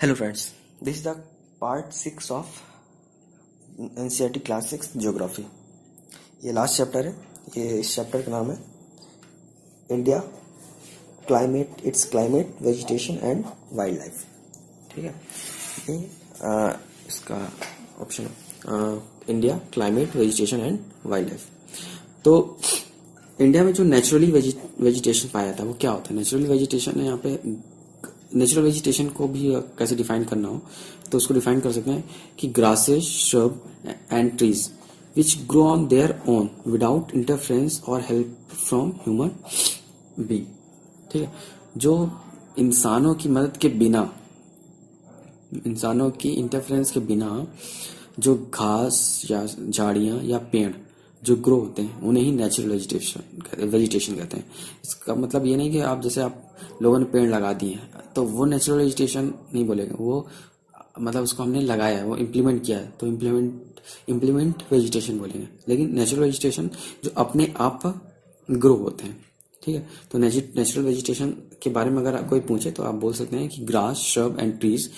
Hello friends, this is the part 6 of NCERT class 6 geography. ये last chapter है। ये इस चैप्टर का नाम है India climate, it's climate, vegetation and wild life. ठीक है, ये इसका ऑप्शन है India climate, vegetation and wild life. तो इंडिया में जो नेचुरली वेजिटेशन पाया जाता है वो क्या होता है? नेचुरल वेजिटेशन है, यहाँ पे नेचुरल वेजिटेशन को भी कैसे डिफाइन करना हो तो उसको डिफाइन कर सकते हैं कि grasses, shrub and trees which grow on their own without interference और हेल्प फ्रॉम ह्यूमन बीइंग। ठीक है, जो इंसानों की मदद के बिना, इंसानों की इंटरफेरेंस के बिना जो घास या झाड़ियां या पेड़ जो ग्रो होते हैं उन्हें ही नेचुरल वेजिटेशन कहते हैं। इसका मतलब ये नहीं कि आप जैसे आप लोगों ने पेड़ लगा दिए हैं तो वो नेचुरल वेजिटेशन नहीं बोलेगा, वो मतलब उसको हमने लगाया है, वो इम्प्लीमेंट किया है तो इम्प्लीमेंट वेजिटेशन बोलेंगे। लेकिन नेचुरल वेजिटेशन जो अपने आप ग्रो होते हैं। ठीक है, तो नेचुरल वेजिटेशन के बारे में अगर कोई पूछे तो आप बोल सकते हैं कि grass, shrub and trees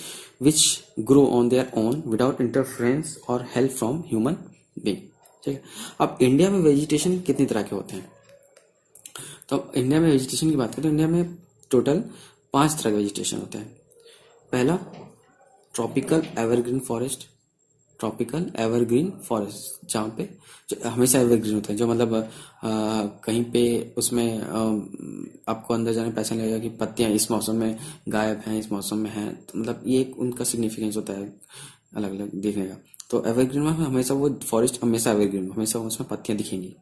which grow on their own without interference और हेल्प फ्रॉम ह्यूमन बीइंग। ठीक है, अब इंडिया में वेजिटेशन कितनी तरह के होते हैं? तो इंडिया में वेजिटेशन की बात करें तो इंडिया में टोटल 5 तरह के वेजिटेशन होते हैं। पहला, tropical evergreen forest. Tropical evergreen forest जहाँ पे जो हमेशा एवरग्रीन होता है, जो मतलब कहीं पे उसमें आपको अंदर जाने पैसा लगेगा कि पत्तियां इस मौसम में गायब हैं, इस मौसम में हैं, तो मतलब ये एक उनका सिग्निफिकेंस होता है अलग अलग देखने का। तो एवरग्रीन में हमेशा वो फॉरेस्ट हमेशा एवरग्रीन, हमेशा उसमें पत्तियां दिखेंगी।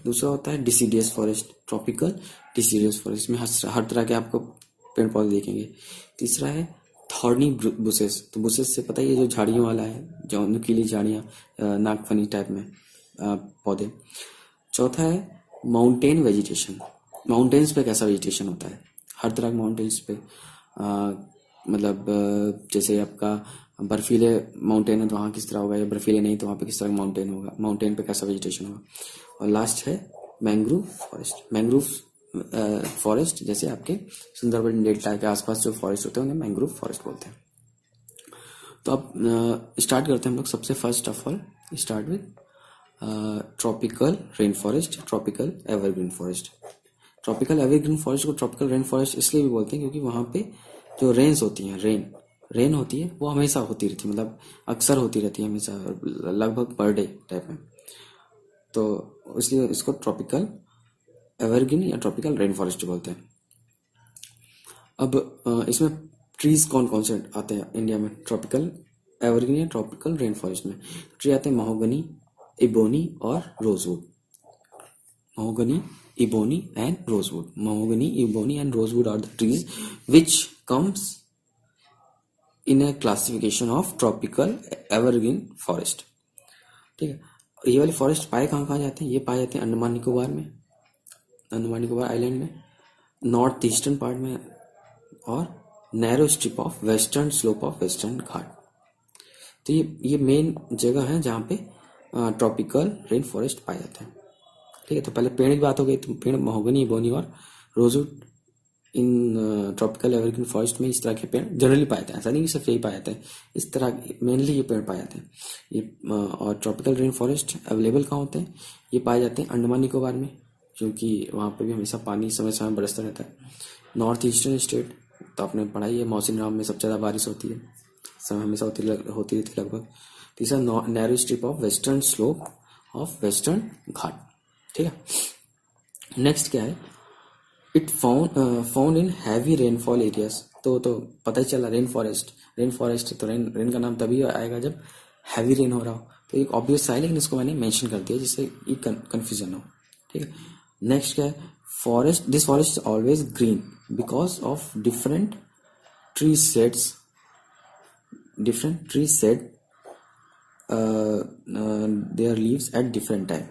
दूसरा होता है deciduous forest, tropical deciduous forest में हर तरह के आपको पेड़ पौधे देखेंगे। तीसरा है थॉर्नी बुसेस, तो बुसेस से पता ही है जो झाड़ियों वाला है, जो नुकीली झाड़ियां, नागफनी टाइप में पौधे। चौथा है माउंटेन वेजिटेशन। माउंटेन्स पे कैसा वेजिटेशन होता है? हर तरह के माउंटेन्स पे मतलब जैसे आपका बर्फीले माउंटेन है तो वहाँ किस तरह होगा, या बर्फीले नहीं तो वहाँ पे किस तरह का माउंटेन होगा, माउंटेन पे कैसा वेजिटेशन होगा। और लास्ट है मैंग्रोव फॉरेस्ट। मैंग्रोव फॉरेस्ट जैसे आपके सुंदरबन डेल्टा के आसपास जो फॉरेस्ट होते हैं उन्हें मैंग्रोव फॉरेस्ट बोलते हैं। तो अब स्टार्ट करते हैं हम लोग। सबसे first of all start with tropical rain forest, tropical evergreen forest. Tropical evergreen forest को ट्रॉपिकल रेन फॉरेस्ट इसलिए भी बोलते हैं क्योंकि वहां पे जो रेन्स होती हैं, रेन होती है वो हमेशा होती रहती है, मतलब अक्सर होती रहती है, हमेशा लगभग पर डे टाइप में, तो इसलिए इसको ट्रॉपिकल एवरग्रीन या ट्रॉपिकल रेन फॉरेस्ट बोलते हैं। अब इसमें ट्रीज कौन कौन से आते हैं इंडिया में ट्रॉपिकल एवरग्रीन या ट्रॉपिकल रेन फॉरेस्ट में? ट्री आते हैं महोगनी, इबोनी और rosewood. Mahogany, ebony and rosewood. Mahogany, ebony and rosewood are the trees which comes in a classification of tropical evergreen forest. ठीक है, ये वाले फॉरेस्ट पाए कहाँ जाते हैं? ये पाए जाते हैं अंडमान निकोबार में, अंडमान निकोबार आइलैंड में, नॉर्थ ईस्टर्न पार्ट में और narrow strip of western slope of western Ghat. तो ये मेन जगह है जहाँ पे ट्रॉपिकल रेन फॉरेस्ट पाए जाते हैं। ठीक है, तो पहले पेड़ की बात हो गई, तो पेड़ महोगनी, इबोनी और rosewood in tropical evergreen forest में इस तरह के पेड़ जनरली पाए जाते हैं। ऐसा नहीं कि सिर्फ यही पाए जाते हैं, इस तरह मेनली ये पेड़ पाए जाते हैं। ये और ट्रॉपिकल रेन फॉरेस्ट अवेलेबल कहाँ होते हैं? ये पाए जाते हैं अंडमान निकोबार में, क्योंकि वहाँ पे भी हमेशा पानी समय समय बरसता रहता है। नॉर्थ ईस्टर्न स्टेट तो आपने पढ़ाई है, मौसिनराम में सबसे ज़्यादा बारिश होती है, समय हमेशा होती रहती लगभग। तीसरा narrow strip of western slope of western Ghat. ठीक है, नेक्स्ट क्या है? It found in heavy rainfall areas. तो पता ही चला रेन फॉरेस्ट तो रेन का नाम तभी आएगा जब हैवी रेन हो रहा हो, तो एक ऑब्वियस है, लेकिन इसको मैंने मेंशन कर दिया जिससे ये कंफ्यूजन हो। ठीक है, नेक्स्ट क्या है? Forest, this forest is always green because of different tree sets there leaves at different time.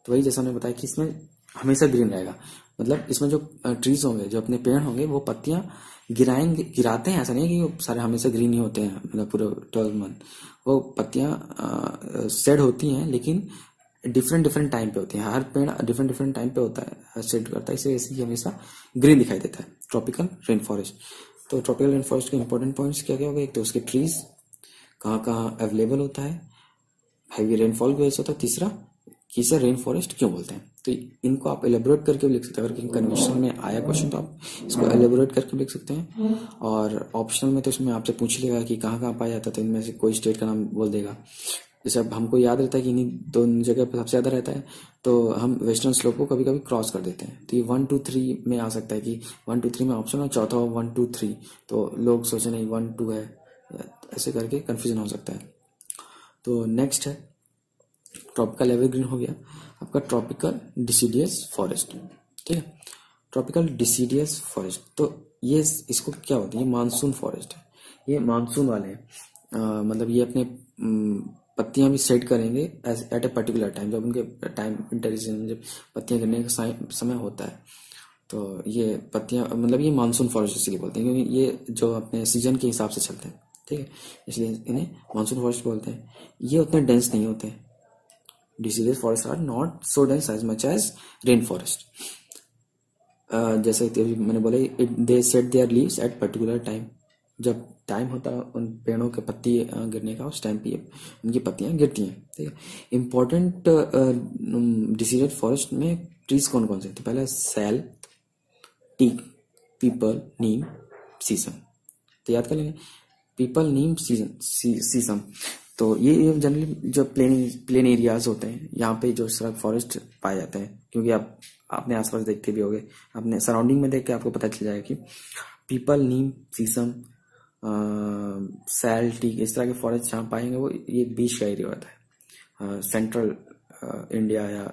तो वही जैसा मैंने बताया कि इसमें हमेशा ग्रीन रहेगा, मतलब इसमें जो ट्रीज होंगे, जो अपने पेड़ होंगे, वो पत्तियां गिराते हैं। ऐसा नहीं है कि सारे हमेशा ग्रीन ही होते हैं, मतलब पूरे 12 मंथ वो पत्तियां सेड होती हैं, लेकिन डिफरेंट टाइम पे होती है। हर पेड़ डिफरेंट टाइम पे होता है, सेट करता है, इसे ऐसे ही हमेशा ग्रीन दिखाई देता है ट्रॉपिकल रेन फॉरेस्ट। तो ट्रॉपिकल रेन फॉरेस्ट के इंपॉर्टेंट पॉइंट्स क्या क्या हो गए, एक तो उसके ट्रीज कहाँ कहाँ अवेलेबल होता है, हैवी रेनफॉल की वजह से होता है, तीसरा कि इसे रेन फॉरेस्ट क्यों बोलते हैं। तो इनको आप एलेबोरेट करके भी लिख सकते हैं, अगर कन्वेंशन में आया क्वेश्चन तो आप इसको एलेबोरेट करके लिख सकते हैं। और ऑप्शनल में तो इसमें आपसे पूछ लेगा कि कहाँ कहाँ पाया जाता है, तो इनमें से कोई स्टेट का नाम बोल देगा। जैसे अब हमको याद रहता है कि इन्हीं दोनों जगह पर सबसे ज़्यादा रहता है, तो हम वेस्टर्न स्लोप को कभी कभी क्रॉस कर देते हैं। तो ये 1 2 3 में आ सकता है कि 1 2 3 में ऑप्शन और चौथा 1 2 3, तो लोग सोचे नहीं 1 2 है, ऐसे करके कन्फ्यूजन हो सकता है। तो नेक्स्ट है ट्रॉपिकल एवरग्रीन हो गया आपका ट्रॉपिकल डिसीडियस फॉरेस्ट। ठीक है, ट्रॉपिकल डिसीडियस फॉरेस्ट, तो ये इसको क्या होता है, ये मानसून फॉरेस्ट है, ये मानसून वाले हैं। मतलब ये अपने पत्तियां भी सेट करेंगे एट ए पर्टिकुलर टाइम, जब उनके टाइम इंटरसीजन जब पत्तियां गिरने का समय होता है, तो ये पत्तियां मतलब ये मानसून फॉरेस्ट इसलिए बोलते हैं क्योंकि ये जो अपने सीजन के हिसाब से चलते हैं। ठीक है, इसलिए इन्हें मानसून फॉरेस्ट बोलते हैं। ये उतने डेंस नहीं होते, deciduous forests are not so dense as much as rain forest. जैसे अभी मैंने बोला they set their leaves at particular time, जब टाइम होता है उन पेड़ों के पत्ती गिरने का, उस टाइम पे उनकी पत्तियां गिरती हैं। ठीक है, इंपॉर्टेंट डिसीडियस फॉरेस्ट में ट्रीज कौन कौन से, तो पहला सैल, टीक, पीपल, नीम, शीशम। तो याद कर लेंगे, पीपल, नीम, शीशम। तो ये जनरली जो प्लेन एरियाज होते हैं यहाँ पे जो सड़क फॉरेस्ट पाए जाते हैं, क्योंकि आप अपने आसपास देखते भी होंगे, अपने सराउंडिंग में देख के आपको पता चल जाएगा कि पीपल, नीम, शीशम, सैल, टीक, इस तरह के फॉरेस्ट जहाँ पाएंगे वो ये बीच का एरिया होता है। सेंट्रल इंडिया या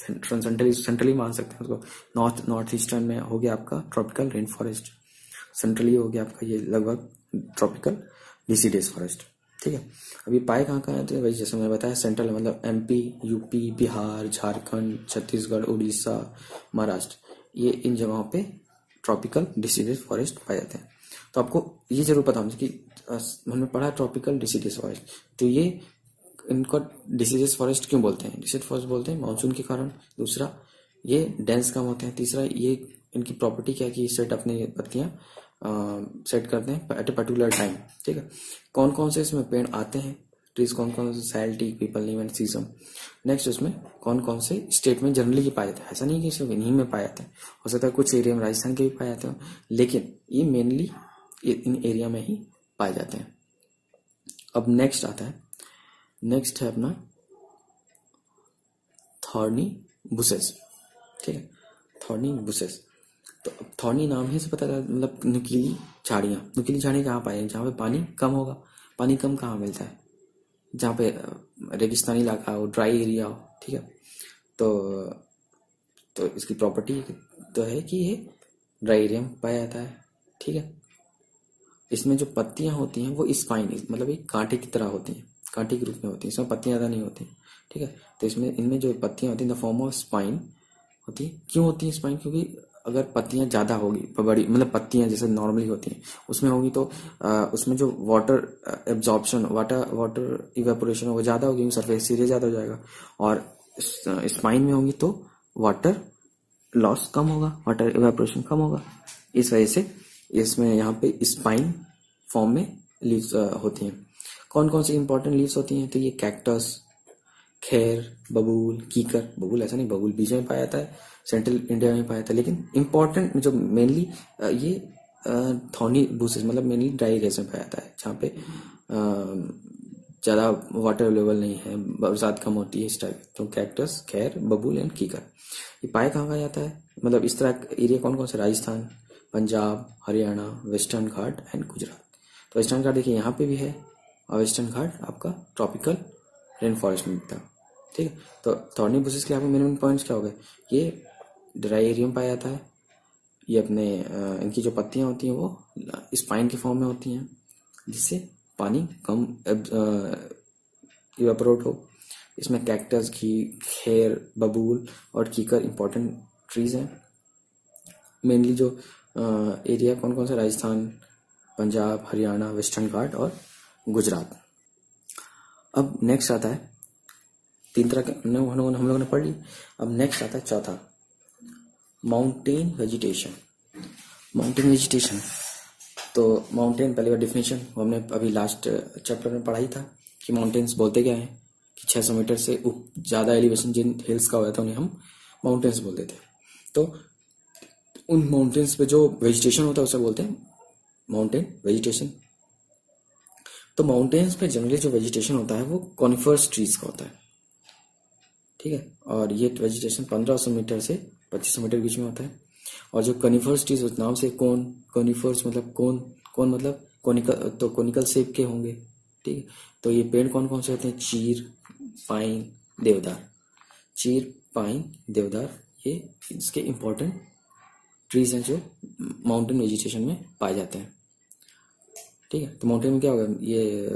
सेंट्रली मान सकते हैं उसको। नॉर्थ ईस्टर्न में हो गया आपका ट्रॉपिकल रेन फॉरेस्ट, सेंट्रली हो गया आपका ये लगभग ट्रॉपिकल डिसीडियस फॉरेस्ट। ठीक है, अभी पाए कहाँ कहाँ है, वही जैसे मैंने बताया सेंट्रल मतलब एमपी, यूपी, बिहार, झारखंड, छत्तीसगढ़, उड़ीसा, महाराष्ट्र, ये इन जगहों पे ट्रॉपिकल डिसीडियस फॉरेस्ट पाए जाते हैं। तो आपको ये जरूर पता होना कि हमने पढ़ा ट्रॉपिकल डिसीडियस फॉरेस्ट, तो ये इनको डिसीडियस फॉरेस्ट क्यों बोलते हैं, डिसीडियस फॉरेस्ट बोलते हैं मानसून के कारण, दूसरा ये डेंस कम होते हैं, तीसरा ये इनकी प्रॉपर्टी क्या है कि सेट अपनी पत्तियां सेट करते हैं एट ए पर्टिकुलर टाइम। ठीक है, कौन कौन से इसमें पेड़ आते हैं, ट्रीज कौन कौन से, sal, teak, peepal, neem and sheesham. Next उसमें कौन कौन से स्टेट में जनरली पाए जाते हैं, ऐसा नहीं कि सिर्फ इन्हीं में पाए जाते हैं, हो सकता है कुछ एरिया में राजस्थान के भी पाए जाते हैं, लेकिन ये मेनली इन एरिया में ही पाए जाते हैं। अब नेक्स्ट आता है, नेक्स्ट है अपना थॉर्नी बुशेस। ठीक है, थॉर्नी बुशेस, तो थॉर्नी नाम ही से पता चला मतलब नुकीली झाड़ियाँ। नुकीली झाड़ियाँ कहाँ पाएंगे, जहाँ पे पानी कम होगा। पानी कम कहाँ मिलता है, जहाँ पे रेगिस्तानी इलाका हो, ड्राई एरिया हो। ठीक है, तो इसकी प्रॉपर्टी तो है कि ये ड्राई एरिया में पाया जाता है। ठीक है, इसमें जो पत्तियां होती हैं वो स्पाइन मतलब एक कांटे की तरह होती हैं, कांटे के रूप में होती हैं, इसमें पत्तियां ज़्यादा नहीं होती। ठीक है, तो इसमें इनमें जो पत्तियां होती हैं द फॉर्म ऑफ स्पाइन होती है। क्यों होती है स्पाइन, क्योंकि अगर पत्तियां ज़्यादा होगी, बड़ी मतलब पत्तियां जैसे नॉर्मली होती हैं उसमें होगी, तो उसमें जो वाटर एब्जॉर्प्शन, वाटर इवेपोरेशन होगा ज़्यादा होगी, सरफेस एरिया ज़्यादा हो जाएगा, और स्पाइन में होगी तो वाटर लॉस कम होगा, वाटर इवेपोरेशन कम होगा। इस वजह से इसमें यहाँ पे स्पाइन फॉर्म में लीव्स होती हैं। कौन कौन सी इंपॉर्टेंट लीव्स होती हैं, तो ये कैक्टस, खैर, बबूल, कीकर। बबूल ऐसा नहीं, बबूल बीच में पाया जाता है, सेंट्रल इंडिया में पाया जाता है, लेकिन इंपॉर्टेंट जो मेनली ये थॉर्नी बुशेस मतलब मेनली ड्राई एरियाज में पाया जाता है, जहाँ पे ज़्यादा वाटर अवेलेबल नहीं है, बरसात कम होती है, इस टाइप। तो कैक्टस, खैर, बबूल एंड कीकर ये पाया कहाँ जाता है, मतलब इस तरह एरिया कौन कौन से, Rajasthan, Punjab, Haryana, western Ghat and Gujarat. तो वेस्टर्न घाट देखिए यहाँ पे भी है, और वेस्टर्न घाट आपका ट्रॉपिकल रेन फॉरेस्ट में मिलता है। ठीक है, तो थॉर्नी बुशेस के आपके मिनिमम पॉइंट्स क्या हो गए, ये ड्राई एरिया में पाया जाता है, ये अपने इनकी जो पत्तियां होती हैं वो स्पाइन के फॉर्म में होती हैं, जिससे पानी कम इवेपोरेट हो। इसमें कैक्टस, घी, खैर, बबूल और कीकर इंपॉर्टेंट ट्रीज हैं। मेनली जो एरिया कौन कौन सा, राजस्थान, पंजाब, हरियाणा, वेस्टर्न घाट और गुजरात। अब नेक्स्ट आता है, तीन तरह के हम लोगों ने पढ़ ली। अब नेक्स्ट आता है चौथा, माउंटेन वेजिटेशन। माउंटेन वेजिटेशन तो माउंटेन पहले बार डिफिनेशन हमने अभी लास्ट चैप्टर में पढ़ा ही था कि माउंटेन्स बोलते क्या है कि 600 मीटर से ज़्यादा एलिवेशन जिन हिल्स का होता है उन्हें हम माउंटेन्स बोलते थे। तो उन माउंटेन्स पे जो वेजिटेशन होता है उसे बोलते हैं माउंटेन वेजिटेशन। तो माउंटेन्स पे जनरली जो वेजिटेशन होता है वो कॉनिफर्स ट्रीज का होता है, ठीक है। और ये वेजिटेशन 1500 मीटर से 2500 मीटर के बीच में होता है। और जो कॉनिफर्स ट्रीज उस नाम से कॉनिफर्स मतलब कौन मतलब कोनिकल, तो कोनिकल शेप के होंगे, ठीक है। तो ये पेड़ कौन कौन से होते हैं? चीर, पाइन, देवदार। चीर, पाइन, देवदार ये इसके इम्पोर्टेंट ट्रीज हैं जो माउंटेन वेजिटेशन में पाए जाते हैं, ठीक है। तो माउंटेन में क्या होगा, ये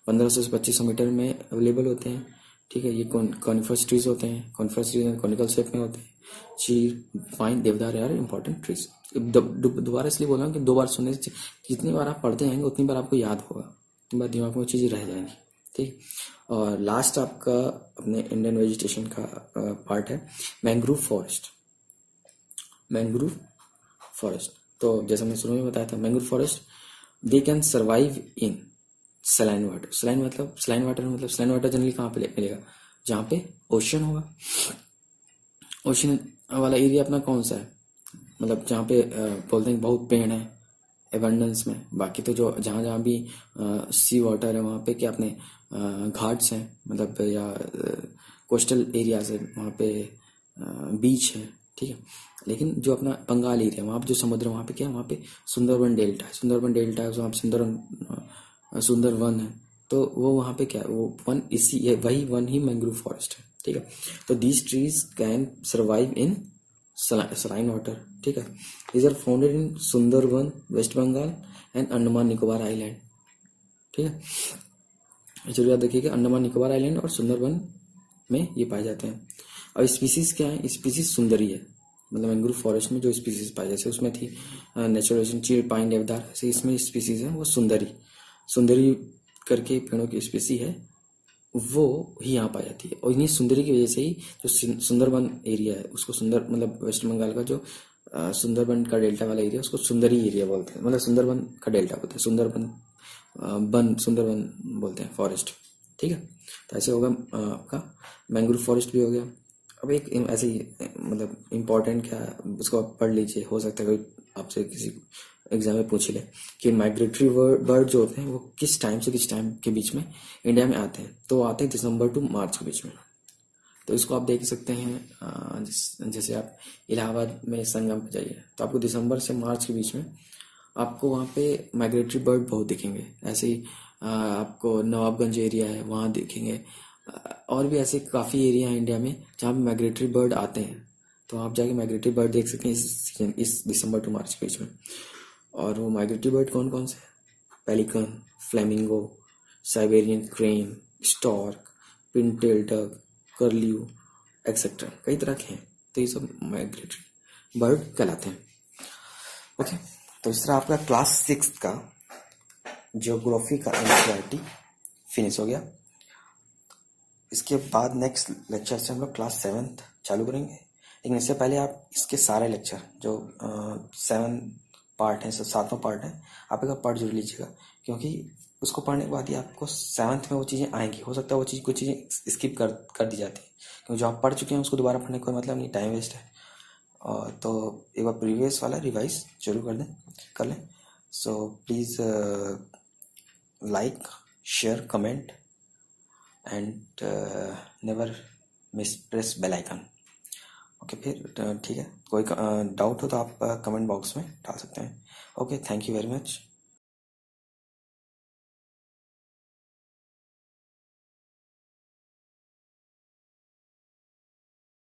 1500 से 2500 मीटर में अवेलेबल होते हैं, ठीक है। ये कॉनिफरस ट्रीज होते हैं, कॉनिफरस ट्रीज कॉनिकल शेप में होते हैं। चीर, पाइन, देवदार यार इंपॉर्टेंट ट्रीज। दोबारा इसलिए बोल रहा हूँ कि 2 बार सुनने से जितनी बार आप पढ़ते जाएंगे उतनी बार आपको याद होगा, उतनी बार दिमाग में वो चीज़ें रह जाएंगी, ठीक। और लास्ट आपका अपने इंडियन वेजिटेशन का पार्ट है मैंग्रोव फॉरेस्ट। मैंग्रोव फॉरेस्ट, तो जैसा मैंने शुरू में बताया था, mangrove forest they can survive in saline water. Saline water generally कहाँ पे मिलेगा? जहाँ पे ओशन होगा। ओशन वाला एरिया अपना कौन सा है? मतलब जहाँ पे बोलते हैं बहुत पेड़ है एबंडेंस में। बाकी तो जो जहाँ जहाँ भी सी वाटर है वहाँ पे क्या अपने घाट्स हैं, मतलब या कोस्टल एरियाज है, वहाँ पे बीच है, ठीक है। लेकिन जो अपना बंगाल एरिया वहाँ पे जो समुद्र, वहाँ पे क्या है? वहाँ पे सुंदरबन डेल्टा है, वहाँ पे सुंदरवन है। तो वो वहाँ पे क्या है? वो वन इसी वही वन ही मैंग्रोव फॉरेस्ट है, ठीक है। तो these trees can survive in saline water, ठीक है। These are founded in Sundarvan, West Bengal and Andaman Nicobar island, ठीक है। जरूर याद रखिएगा, अंडमान निकोबार आइलैंड और सुंदरवन में ये पाए जाते हैं। और स्पीसीज क्या है? स्पीसीज सुंदरी है, मतलब मैंग्रोव फॉरेस्ट में जो स्पीसीज पाई, जैसे उसमें थी नेचुरलाइजेशन चीड़, पाइन, देवदार, ऐसे इसमें स्पीसीज है वो सुंदरी करके पेड़ों की स्पीसी है, वो ही यहाँ पाई जाती है। और इन्हीं सुंदरी की वजह से ही जो सुंदरबन एरिया है उसको मतलब वेस्ट बंगाल का जो सुंदरबन का डेल्टा वाला एरिया उसको सुंदरी एरिया बोलते हैं, मतलब सुंदरबन का डेल्टा बोलते हैं, सुंदरबन बोलते हैं फॉरेस्ट, ठीक है। तो ऐसे होगा आपका मैंग्रोव फॉरेस्ट भी हो गया। अब एक ऐसे ही मतलब इम्पोर्टेंट क्या है उसको आप पढ़ लीजिए, हो सकता है कोई आपसे किसी एग्जाम में पूछ ले कि माइग्रेटरी बर्ड जो होते हैं वो किस टाइम से किस टाइम के बीच में इंडिया में आते हैं। तो आते हैं दिसंबर टू मार्च के बीच में। तो इसको आप देख सकते हैं, जैसे आप इलाहाबाद में संगम पे जाइए तो आपको दिसंबर से मार्च के बीच में आपको वहाँ पे माइग्रेटरी बर्ड बहुत दिखेंगे। ऐसे ही आपको नवाबगंज एरिया है वहाँ दिखेंगे, और भी ऐसे काफ़ी एरिया है इंडिया में जहाँ पे माइग्रेटरी बर्ड आते हैं। तो आप जाके माइग्रेटरी बर्ड देख सकते हैं इस दिसंबर टू मार्च के बीच में। और वो माइग्रेटरी बर्ड कौन कौन से? Pelican, flamingo, Siberian crane, stork, pintail duck, curlew etcetera, कई तरह के हैं। तो ये सब माइग्रेटरी बर्ड कहलाते हैं, ओके। तो इस तरह आपका क्लास 6 का ज्योग्राफी का एनसीईआरटी फिनिश हो गया। इसके बाद नेक्स्ट लेक्चर से हम लोग क्लास 7 चालू करेंगे। लेकिन इससे पहले आप इसके सारे लेक्चर जो 7 पार्ट है, 7वां पार्ट है, आप एक पढ़ जरूर लीजिएगा, क्योंकि उसको पढ़ने के बाद ही आपको 7th में वो चीज़ें आएंगी। हो सकता है वो चीज़ कुछ चीज़ें स्किप कर दी जाती है, क्योंकि जो आप पढ़ चुके हैं उसको दोबारा पढ़ने का कोई मतलब नहीं, टाइम वेस्ट है। तो एक बार प्रीवियस वाला रिवाइज जरूर कर लें। So please like, share, comment and never miss press bell icon, okay. फिर ठीक है, कोई डाउट हो तो आप कमेंट बॉक्स में डाल सकते हैं। Okay, thank you very much.